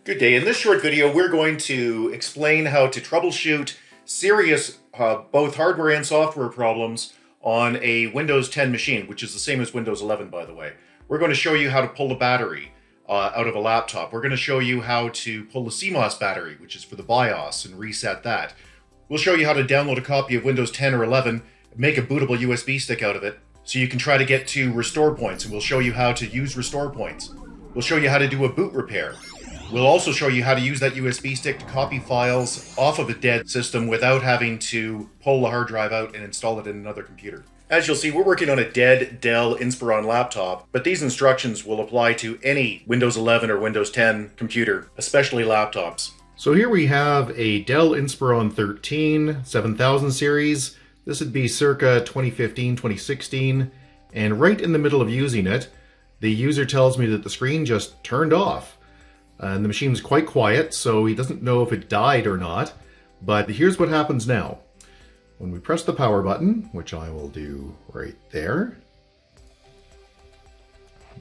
Good day. In this short video, we're going to explain how to troubleshoot serious both hardware and software problems on a Windows 10 machine, which is the same as Windows 11, by the way. We're going to show you how to pull the battery out of a laptop. We're going to show you how to pull the CMOS battery, which is for the BIOS, and reset that. We'll show you how to download a copy of Windows 10 or 11, make a bootable USB stick out of it, so you can try to get to restore points, and we'll show you how to use restore points. We'll show you how to do a boot repair. We'll also show you how to use that USB stick to copy files off of a dead system without having to pull the hard drive out and install it in another computer. As you'll see, we're working on a dead Dell Inspiron laptop, but these instructions will apply to any Windows 11 or Windows 10 computer, especially laptops. So here we have a Dell Inspiron 13 7000 series. This would be circa 2015, 2016, and right in the middle of using it, the user tells me that the screen just turned off. And the machine's quite quiet, so he doesn't know if it died or not. But here's what happens now. When we press the power button, which I will do right there,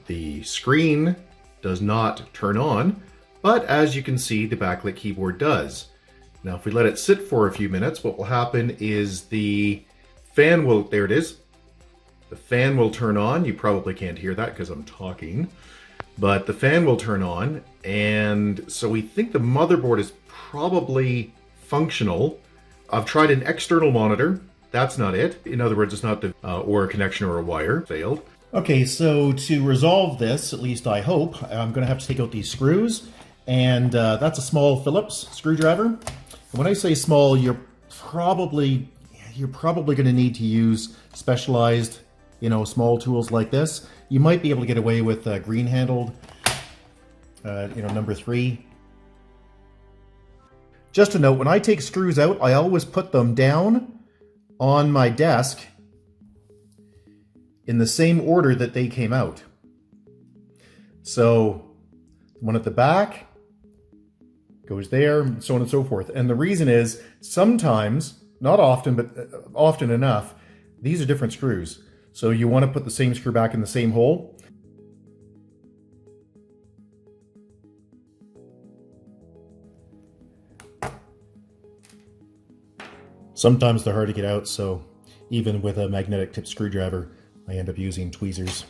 the screen does not turn on, but as you can see, the backlit keyboard does. Now, if we let it sit for a few minutes, what will happen is the fan will, there it is. The fan will turn on. You probably can't hear that because I'm talking. But the fan will turn on, and so we think the motherboard is probably functional. I've tried an external monitor. That's not it. In other words, it's not the or a connection or a wire failed. Okay, so to resolve this, at least I hope, I'm going to have to take out these screws, and that's a small Phillips screwdriver. And when I say small, you're probably going to need to use specialized, small tools like this. You might be able to get away with green-handled, number 3. Just a note, when I take screws out, I always put them down on my desk in the same order that they came out. So, one at the back goes there, and so on and so forth. And the reason is, sometimes, not often, but often enough, these are different screws. So you want to put the same screw back in the same hole. Sometimes they're hard to get out, so even with a magnetic tip screwdriver, I end up using tweezers.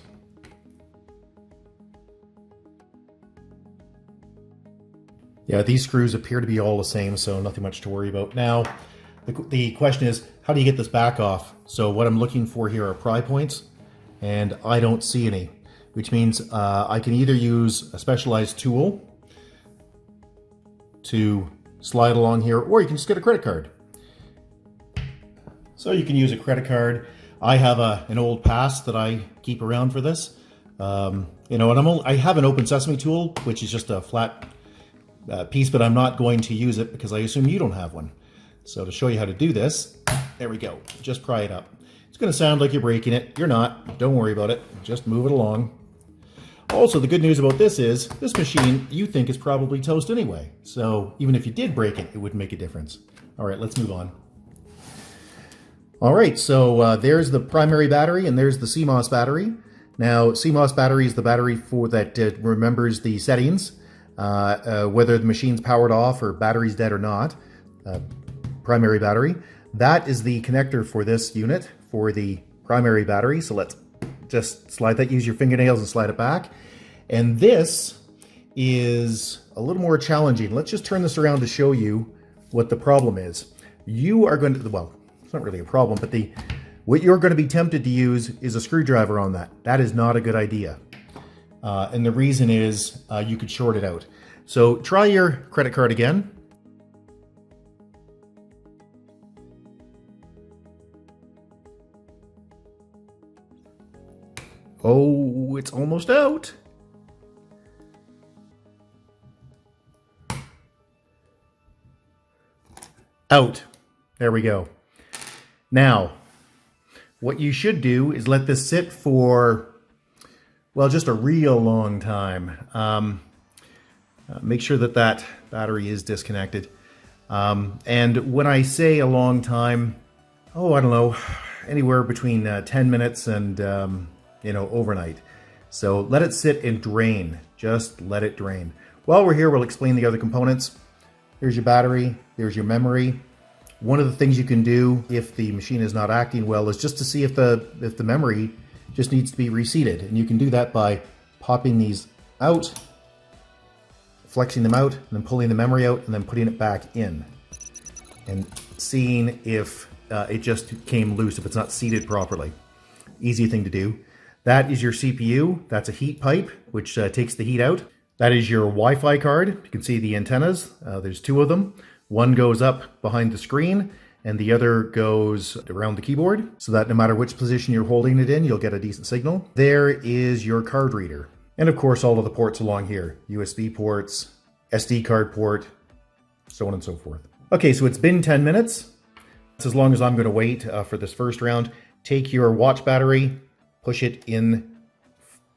Yeah, these screws appear to be all the same, so nothing much to worry about. Now, the question is, how do you get this back off? So what I'm looking for here are pry points, and I don't see any, which means I can either use a specialized tool to slide along here, or you can just get a credit card. So you can use a credit card. I have an old pass that I keep around for this. And I have an Open Sesame tool, which is just a flat piece, but I'm not going to use it because I assume you don't have one. So to show you how to do this, there we go. Just pry it up. It's going to sound like you're breaking it. You're not. Don't worry about it. Just move it along. Also, the good news about this is, this machine you think is probably toast anyway. So even if you did break it, it wouldn't make a difference. All right, let's move on. All right, so there's the primary battery and there's the CMOS battery. Now, CMOS battery is the battery for that remembers the settings, whether the machine's powered off or battery's dead or not. Primary battery. That is the connector for this unit for the primary battery. So let's just slide that, use your fingernails and slide it back. And this is a little more challenging. Let's just turn this around to show you what the problem is. You are going to, well, it's not really a problem, but what you're going to be tempted to use is a screwdriver on that. That is not a good idea. And the reason is you could short it out. So try your credit card again. Oh, it's almost out. Out. There we go. Now, what you should do is let this sit for, well, just a real long time. Make sure that that battery is disconnected. And when I say a long time, I don't know, anywhere between 10 minutes and overnight. So let it sit and drain. Just let it drain. while we're here, we'll explain the other components. There's your battery, there's your memory. One of the things you can do if the machine is not acting well is just to see if the memory just needs to be reseated. And you can do that by popping these out, flexing them out, and then pulling the memory out, and then putting it back in. And seeing if it just came loose, if it's not seated properly. Easy thing to do. That is your CPU. That's a heat pipe, which takes the heat out. That is your Wi-Fi card. You can see the antennas. There's two of them. One goes up behind the screen and the other goes around the keyboard so that no matter which position you're holding it in, you'll get a decent signal. There is your card reader. And of course, all of the ports along here. USB ports, SD card port, so on and so forth. Okay, so it's been 10 minutes. That's as long as I'm going to wait for this first round. Take your watch battery, push it in.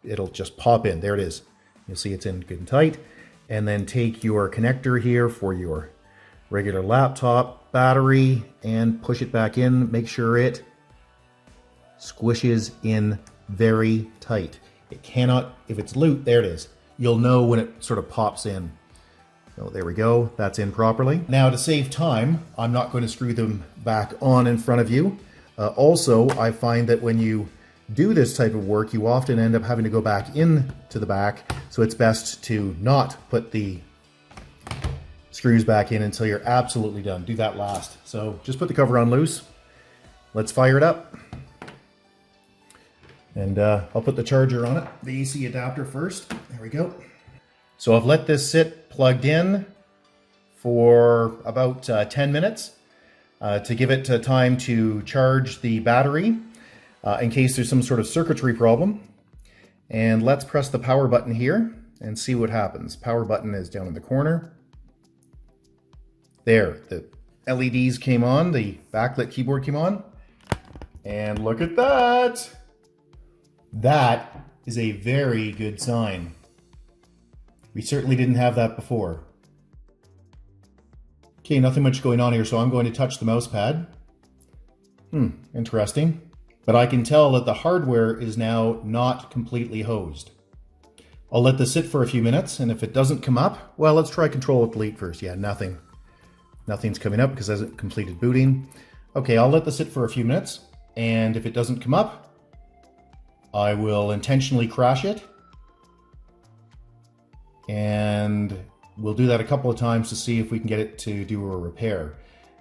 It'll just pop in. There it is. You'll see it's in good and tight. And then take your connector here for your regular laptop battery and push it back in. Make sure it squishes in very tight. It cannot, if it's loose, there it is. You'll know when it sort of pops in. So there we go, that's in properly. Now to save time, I'm not going to screw them back on in front of you. Also, I find that when you do this type of work, you often end up having to go back in to the back. So it's best to not put the screws back in until you're absolutely done. Do that last. So just put the cover on loose. Let's fire it up. And I'll put the charger on it, the AC adapter first. There we go. So I've let this sit plugged in for about 10 minutes to give it time to charge the battery in case there's some sort of circuitry problem. And let's press the power button here and see what happens. Power button is down in the corner. There, the LEDs came on, the backlit keyboard came on. And look at that! That is a very good sign. We certainly didn't have that before. Okay, nothing much going on here, so I'm going to touch the mouse pad. Interesting. But I can tell that the hardware is now not completely hosed. I'll let this sit for a few minutes, and if it doesn't come up, well, let's try Control-Delete first. Yeah, nothing. Nothing's coming up because it hasn't completed booting. Okay, I'll let this sit for a few minutes, and if it doesn't come up, I will intentionally crash it. And we'll do that a couple of times to see if we can get it to do a repair.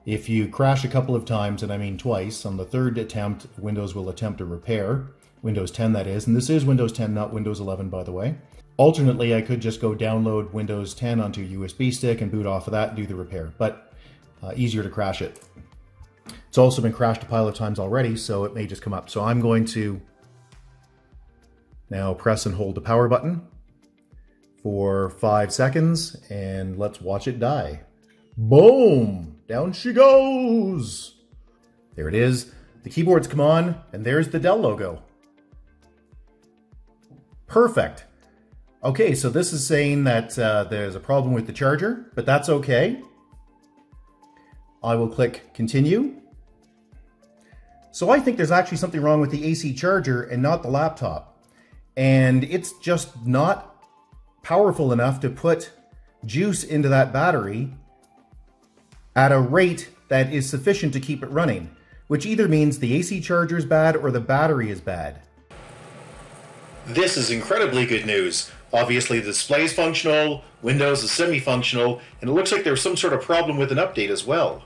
If you crash a couple of times, and I mean twice, on the third attempt, Windows will attempt a repair. Windows 10, that is. And this is Windows 10, not Windows 11, by the way. Alternately, I could just go download Windows 10 onto a USB stick and boot off of that and do the repair. But easier to crash it. It's also been crashed a pile of times already, so it may just come up. So I'm going to now press and hold the power button for 5 seconds, and let's watch it die. Boom! Down she goes! There it is. The keyboards come on, and there's the Dell logo. Perfect. Okay, so this is saying that there's a problem with the charger, but that's okay. I will click continue. So I think there's actually something wrong with the AC charger and not the laptop. And it's just not powerful enough to put juice into that battery at a rate that is sufficient to keep it running, which either means the AC charger is bad or the battery is bad. This is incredibly good news. Obviously the display is functional, Windows is semi-functional, and it looks like there's some sort of problem with an update as well.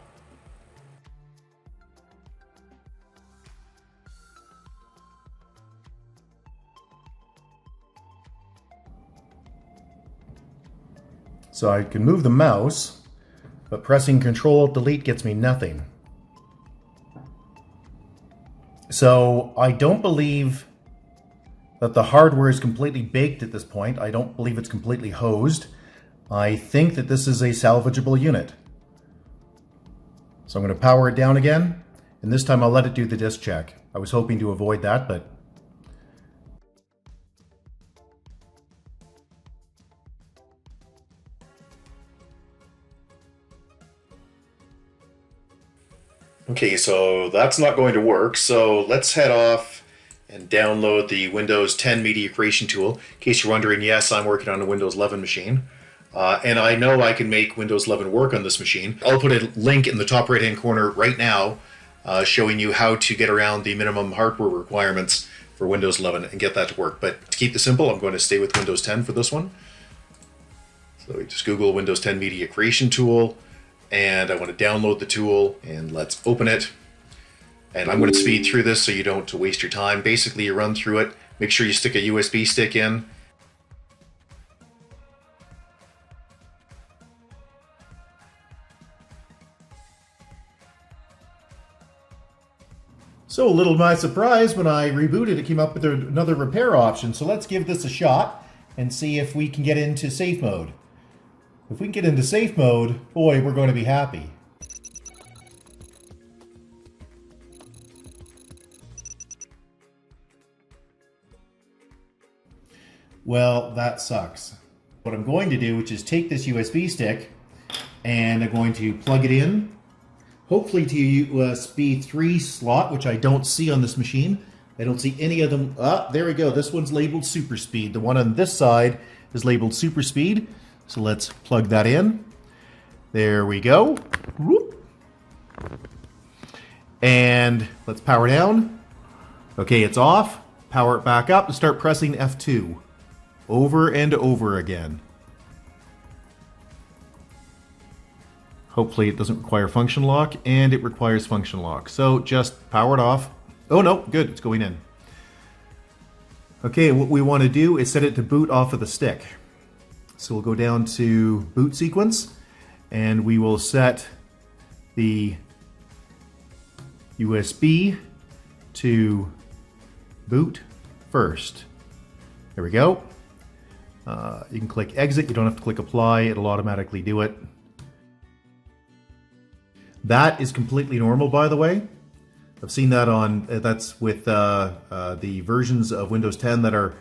So I can move the mouse, but pressing Control-Delete gets me nothing. So I don't believe that the hardware is completely baked at this point. I don't believe it's completely hosed. I think that this is a salvageable unit. So I'm going to power it down again, and this time I'll let it do the disk check. I was hoping to avoid that, but okay, so that's not going to work. So let's head off and download the Windows 10 Media Creation Tool. In case you're wondering, yes, I'm working on a Windows 11 machine. And I know I can make Windows 11 work on this machine. I'll put a link in the top right-hand corner right now showing you how to get around the minimum hardware requirements for Windows 11 and get that to work. But to keep this simple, I'm going to stay with Windows 10 for this one. So just Google Windows 10 Media Creation Tool, and I want to download the tool, and let's open it. And I'm going to speed through this so you don't waste your time. Basically, you run through it, make sure you stick a USB stick in. So a little to my surprise, when I rebooted, it came up with another repair option. So let's give this a shot and see if we can get into safe mode. If we can get into safe mode, boy, we're going to be happy. Well, that sucks. What I'm going to do, which is take this USB stick, and I'm going to plug it in, hopefully to a USB 3 slot, which I don't see on this machine. I don't see any of them. Ah, there we go. This one's labeled Super Speed. The one on this side is labeled Super Speed. So let's plug that in. There we go. Whoop. And let's power down. Okay, it's off. Power it back up and start pressing F2 over and over again. Hopefully it doesn't require function lock, and it requires function lock. So just power it off. Oh no, good, it's going in. Okay, what we want to do is set it to boot off of the stick. So we'll go down to boot sequence, and we will set the USB to boot first. There we go. You can click exit, you don't have to click apply, it'll automatically do it. That is completely normal, by the way. I've seen that on, that's with the versions of Windows 10 that are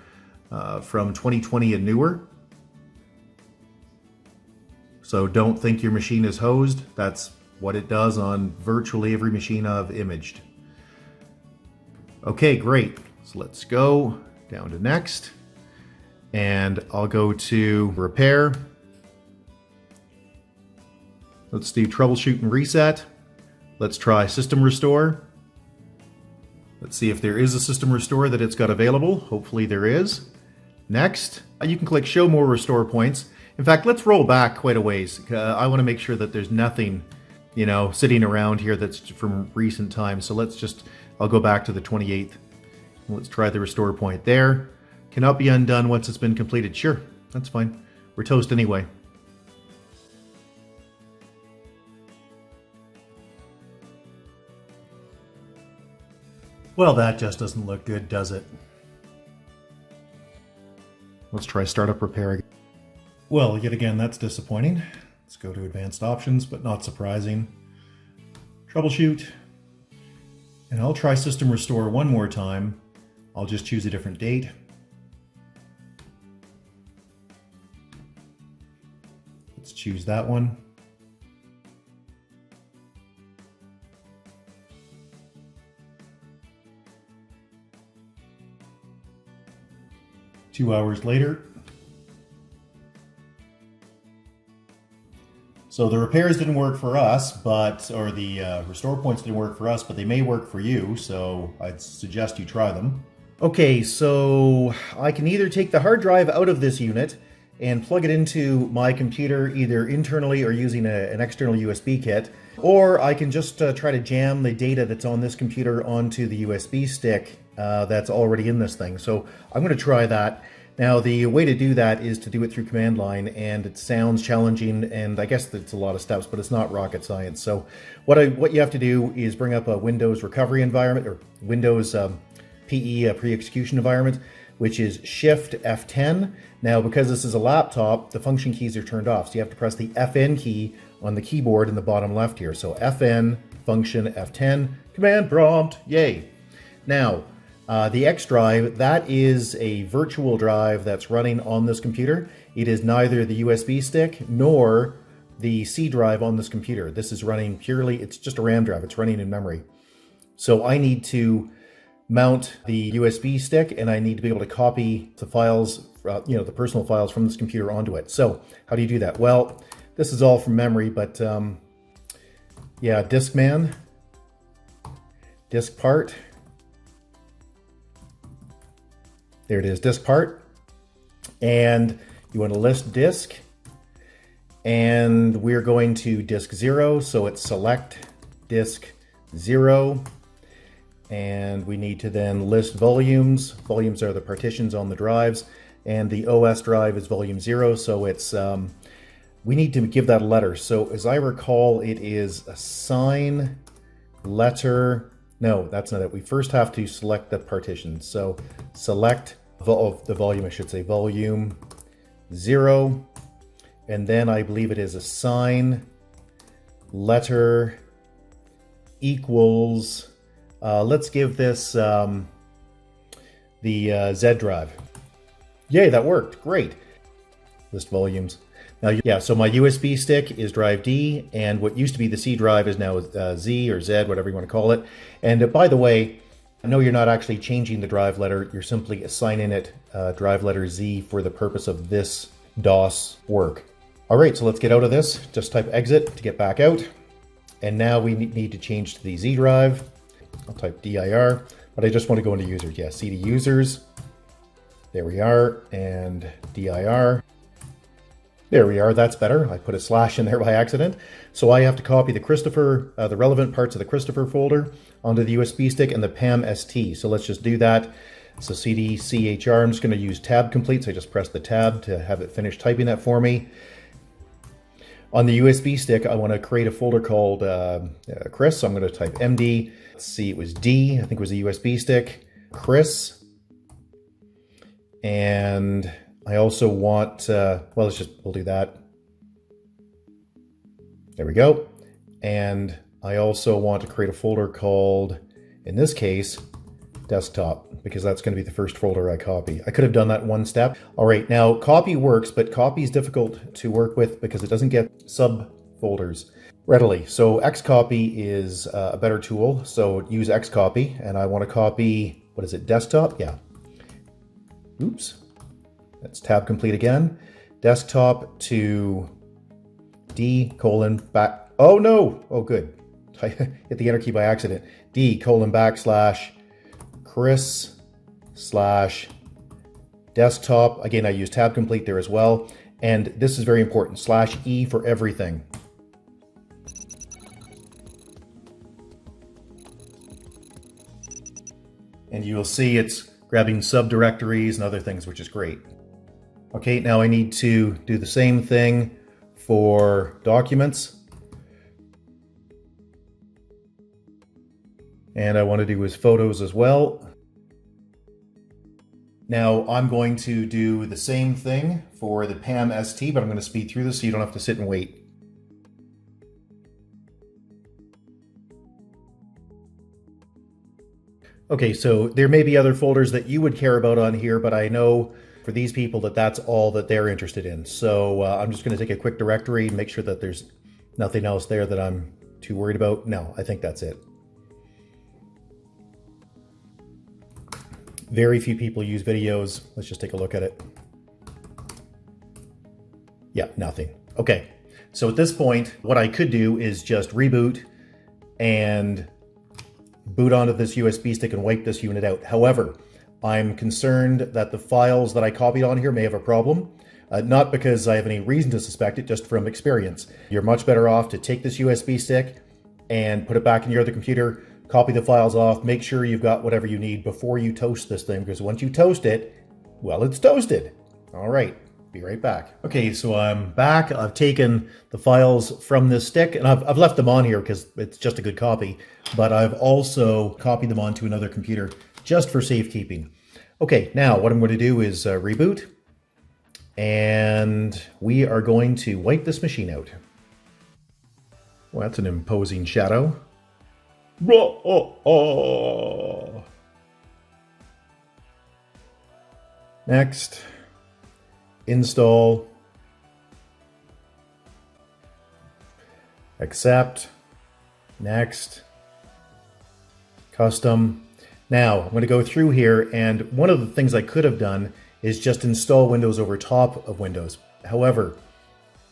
from 2020 and newer. So don't think your machine is hosed. That's what it does on virtually every machine I've imaged. Okay, great. So let's go down to next. And I'll go to repair. Let's do troubleshoot and reset. Let's try system restore. Let's see if there is a system restore that it's got available. Hopefully there is. Next, you can click show more restore points. In fact, let's roll back quite a ways. I want to make sure that there's nothing, sitting around here that's from recent times. So let's I'll go back to the 28th. Let's try the restore point there. Cannot be undone once it's been completed. Sure, that's fine. We're toast anyway. Well, that just doesn't look good, does it? Let's try startup repair again. Well, yet again, that's disappointing. Let's go to advanced options, but not surprising. Troubleshoot. And I'll try system restore one more time. I'll just choose a different date. Let's choose that one. Two hours later. So the repairs didn't work for us, or the restore points didn't work for us, but they may work for you, so I'd suggest you try them. Okay, so I can either take the hard drive out of this unit and plug it into my computer either internally or using an external USB kit, or I can just try to jam the data that's on this computer onto the USB stick that's already in this thing. So I'm going to try that. Now, the way to do that is to do it through command line, and it sounds challenging, and I guess it's a lot of steps, but it's not rocket science. So what you have to do is bring up a Windows recovery environment, or Windows PE pre-execution environment, which is Shift F10. Now, because this is a laptop, the function keys are turned off, so you have to press the FN key on the keyboard in the bottom left here. So FN, function F10, command prompt, yay. Now, the X drive, that is a virtual drive that's running on this computer. It is neither the USB stick nor the C drive on this computer. This is running purely, it's just a RAM drive, it's running in memory. So I need to mount the USB stick, and I need to be able to copy the files the personal files from this computer onto it. So how do you do that? Well, this is all from memory, but yeah, Diskman, DiskPart. There it is, DiskPart. And you want to list disk. And we're going to disk 0, so it's select disk 0. And we need to then list volumes. Volumes are the partitions on the drives. And the OS drive is volume 0, so it's we need to give that a letter. So as I recall, it is assign letter. No, that's not it. We first have to select the partition. So select the volume, I should say, volume 0. And then I believe it is assign letter equals, let's give this the Z drive. Yay, that worked. Great. List volumes. Now, yeah, so my USB stick is drive D, and what used to be the C drive is now Z or Z, whatever you want to call it. And by the way, I know you're not actually changing the drive letter. You're simply assigning it drive letter Z for the purpose of this DOS work. All right, so let's get out of this. Just type exit to get back out. And now we need to change to the Z drive. I'll type dir, but I just want to go into users. Yeah, cd users. There we are, and dir. There we are, that's better. I put a slash in there by accident. So I have to copy the Christopher, the relevant parts of the Christopher folder onto the USB stick and the PAM-ST. So let's just do that. So cd chr, I'm just gonna use tab complete. So I just press the tab to have it finish typing that for me. On the USB stick, I wanna create a folder called Chris. So I'm gonna type MD. Let's see, it was D, I think it was a USB stick. Chris. And I also want, we'll do that. There we go. And I also want to create a folder called, in this case, desktop, because that's going to be the first folder I copy. I could have done that one step. All right, now copy works, but copy is difficult to work with because it doesn't get subfolders readily. So XCopy is a better tool. So use XCopy, and I want to copy, what is it, desktop? Yeah. Oops. That's tab complete again. Desktop to D : back. Oh no! Oh good. I hit the enter key by accident. D : /Chris / desktop. Again, I use tab complete there as well. And this is very important. /E for everything. And you will see it's grabbing subdirectories and other things, which is great. Okay, now I need to do the same thing for documents. And I want to do his photos as well. Now I'm going to do the same thing for the PAM-ST, but I'm going to speed through this so you don't have to sit and wait. Okay, so there may be other folders that you would care about on here, but I know for these people that's all that they're interested in. So I'm just going to take a quick directory and make sure that there's nothing else there that I'm too worried about. No, I think that's it. Very few people use videos. Let's just take a look at it. Yeah, nothing. Okay, so at this point, what I could do is just reboot and boot onto this USB stick and wipe this unit out. However, I'm concerned that the files that I copied on here may have a problem. Not because I have any reason to suspect it, just from experience. You're much better off to take this USB stick and put it back in your other computer, copy the files off, make sure you've got whatever you need before you toast this thing, because once you toast it, well, it's toasted. All right, be right back. Okay, so I'm back. I've taken the files from this stick, and I've left them on here because it's just a good copy, but I've also copied them onto another computer just for safekeeping. Okay, now what I'm going to do is reboot, and we are going to wipe this machine out. Well, that's an imposing shadow. Next, install, accept, next, custom. Now, I'm going to go through here, and one of the things I could have done is just install Windows over top of Windows. However,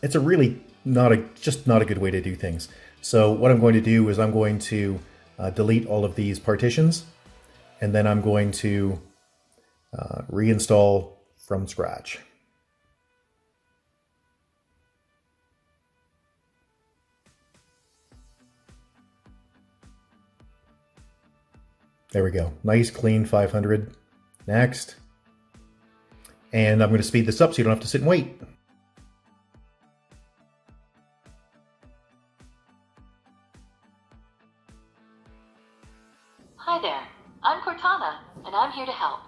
it's a really just not a good way to do things. So what I'm going to do is I'm going to delete all of these partitions, and then I'm going to reinstall from scratch. There we go. Nice, clean 500. Next. And I'm going to speed this up so you don't have to sit and wait. Hi there, I'm Cortana, and I'm here to help.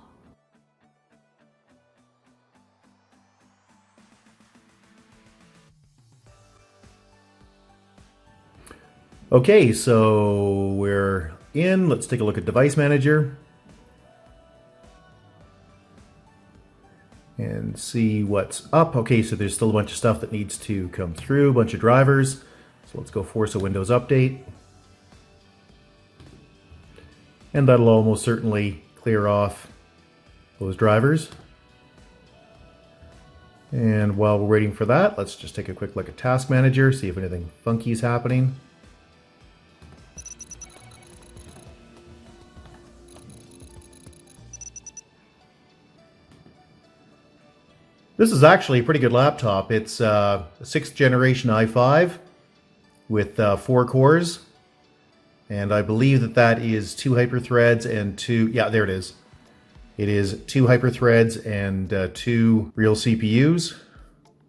Okay, so we're in. Let's take a look at Device Manager and see what's up. Okay, so there's still a bunch of stuff that needs to come through, a bunch of drivers. So let's go force a Windows update. And that'll almost certainly clear off those drivers. And while we're waiting for that, let's just take a quick look at Task Manager, see if anything funky is happening. This is actually a pretty good laptop. It's a 6th generation i5 with 4 cores. And I believe that that is 2 hyperthreads and 2... Yeah, there it is. It is 2 hyperthreads and 2 real CPUs.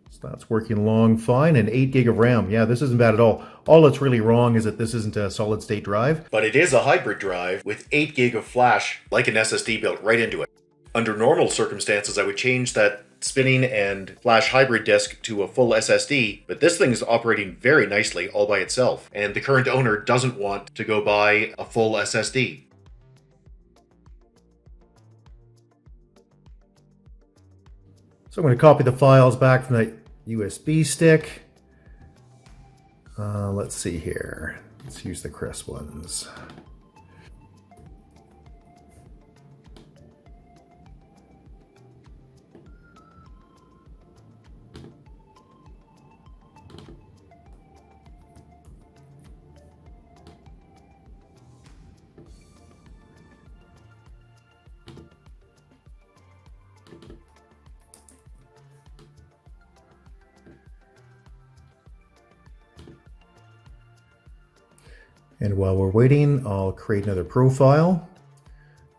So that's working along fine. And 8 gig of RAM. Yeah, this isn't bad at all. All that's really wrong is that this isn't a solid state drive. But it is a hybrid drive with 8 gig of flash, like an SSD built right into it. Under normal circumstances, I would change that spinning and flash hybrid disk to a full SSD, but this thing is operating very nicely all by itself, and the current owner doesn't want to go buy a full SSD. So I'm going to copy the files back from that USB stick. Let's see here. Let's use the crisp ones. And while we're waiting, I'll create another profile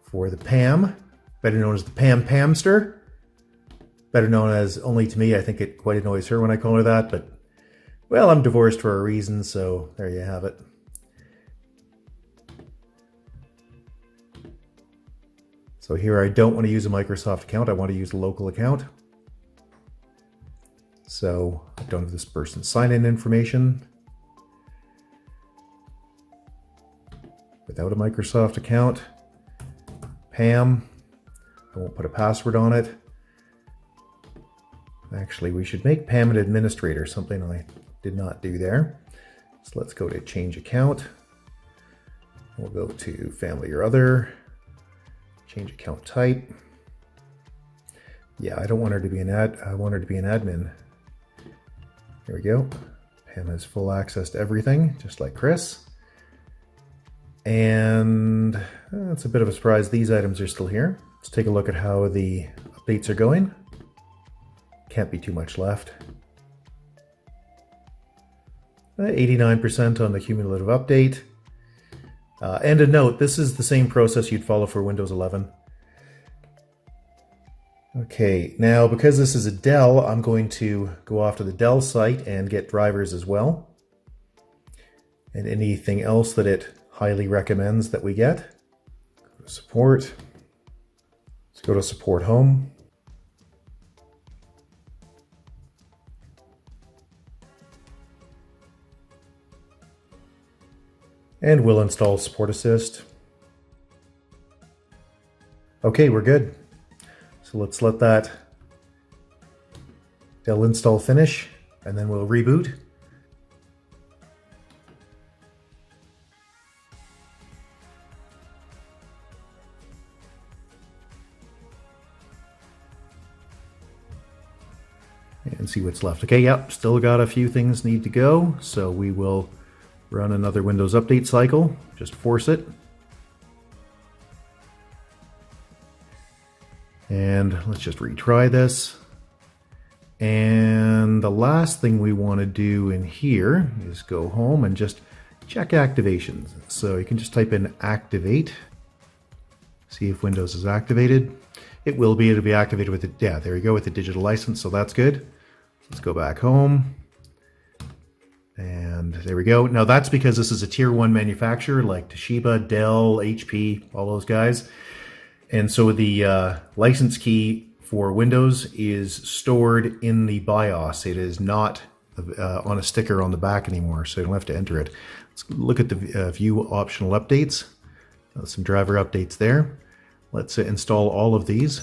for the Pam, better known as the Pam Pamster. Better known as, only to me, I think it quite annoys her when I call her that, but, well, I'm divorced for a reason, so there you have it. So here I don't want to use a Microsoft account, I want to use a local account. So I don't have this person's sign-in information. Without a Microsoft account, Pam, I won't put a password on it. Actually, we should make Pam an administrator, something I did not do there. So let's go to change account. We'll go to family or other, change account type. Yeah, I don't want her to be I want her to be an admin. There we go. Pam has full access to everything, just like Chris. And it's a bit of a surprise, these items are still here. Let's take a look at how the updates are going. Can't be too much left. 89% on the cumulative update. And a note, this is the same process you'd follow for Windows 11. Okay, now because this is a Dell, I'm going to go off to the Dell site and get drivers as well. And anything else that it highly recommends that we get. Go to support. Let's go to support home. And we'll install Support Assist. Okay, we're good. So let's let that Dell install finish, and then we'll reboot. and see what's left. Okay, yep, still got a few things need to go, so we will run another Windows update cycle. Just force it. And let's just retry this. And the last thing we want to do in here is go home and just check activations. So you can just type in activate, see if Windows is activated. It will be, it'll be activated with the, yeah, there you go, with the digital license, so that's good. Let's go back home. And there we go. Now that's because this is a tier 1 manufacturer like Toshiba, Dell, HP, all those guys. And so the license key for Windows is stored in the BIOS. It is not on a sticker on the back anymore, so you don't have to enter it. Let's look at the view optional updates. Some driver updates there. Let's install all of these.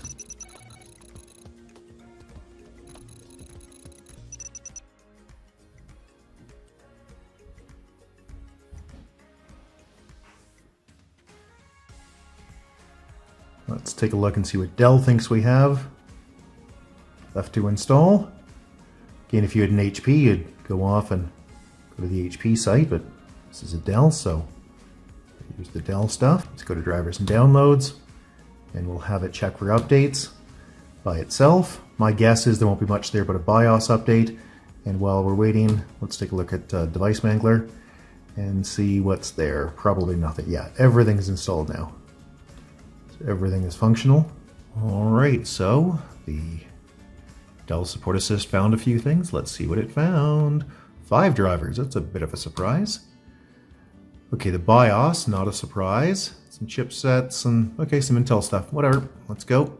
Let's take a look and see what Dell thinks we have left to install. Again, if you had an HP, you'd go off and go to the HP site, but this is a Dell, so use the Dell stuff. Let's go to drivers and downloads, and we'll have it check for updates by itself. My guess is there won't be much there but a BIOS update. And while we're waiting, let's take a look at Device Mangler and see what's there. Probably nothing. Yeah, everything's installed now. So everything is functional. All right, so the Dell Support Assist found a few things. Let's see what it found. 5 drivers, that's a bit of a surprise. Okay, the BIOS, not a surprise. Some chipsets and, okay, some Intel stuff. Whatever, let's go.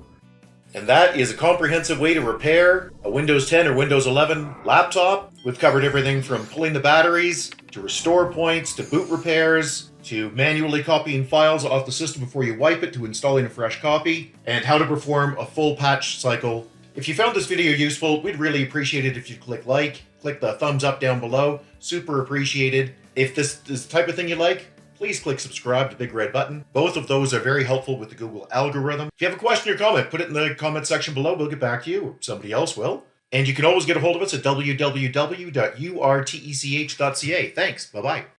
And that is a comprehensive way to repair a Windows 10 or Windows 11 laptop. We've covered everything from pulling the batteries, to restore points, to boot repairs, to manually copying files off the system before you wipe it, to installing a fresh copy, and how to perform a full patch cycle. If you found this video useful, we'd really appreciate it if you click like, click the thumbs up down below. Super appreciated. If this is the type of thing you like, please click subscribe to the big red button. Both of those are very helpful with the Google algorithm. If you have a question or comment, put it in the comment section below. We'll get back to you, or somebody else will. And you can always get a hold of us at www.urtech.ca. Thanks. Bye-bye.